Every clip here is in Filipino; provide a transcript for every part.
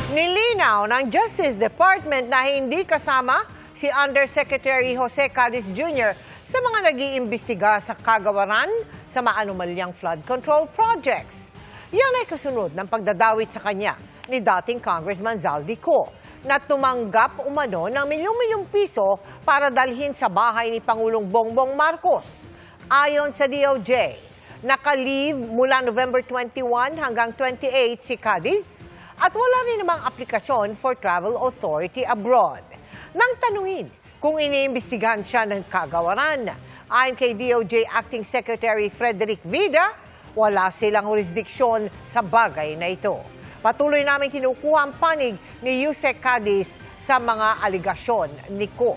Nilinaw ng Justice Department na hindi kasama si Undersecretary Jose Cadiz Jr. sa mga nag-iimbestiga sa kagawaran sa maanumalyang flood control projects. Yan ay kasunod ng pagdadawit sa kanya ni dating Congressman Zaldico na tumanggap umano ng milyong-milyong piso para dalhin sa bahay ni Pangulong Bongbong Marcos. Ayon sa DOJ, naka-leave mula November 21 hanggang 28 si Cadiz at wala rin namang aplikasyon for travel authority abroad. Nang tanungin kung iniimbestigahan siya ng kagawaran, ayon kay DOJ Acting Secretary Frederick Vida, wala silang jurisdiksyon sa bagay na ito. Patuloy namin kinukuha ang panig ni Yusek Cadiz sa mga aligasyon ni Ko.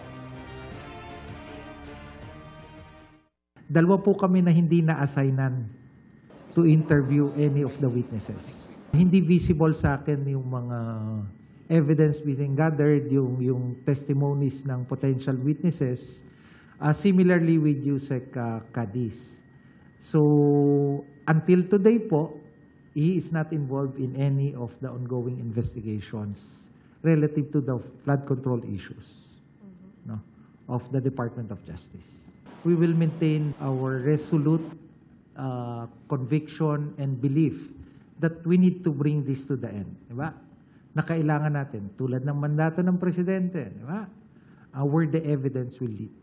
Dalawa po kami na hindi na-assignan to interview any of the witnesses. Hindi visible sa akin yung mga evidence being gathered, yung testimonies ng potential witnesses, similarly with Yusek Cadiz. So, until today po, he is not involved in any of the ongoing investigations relative to the flood control issues of the Department of Justice. We will maintain our resolute conviction and belief that we need to bring this to the end. Diba? Na kailangan natin, tulad ng mandato ng Presidente, diba? Where the evidence will lead.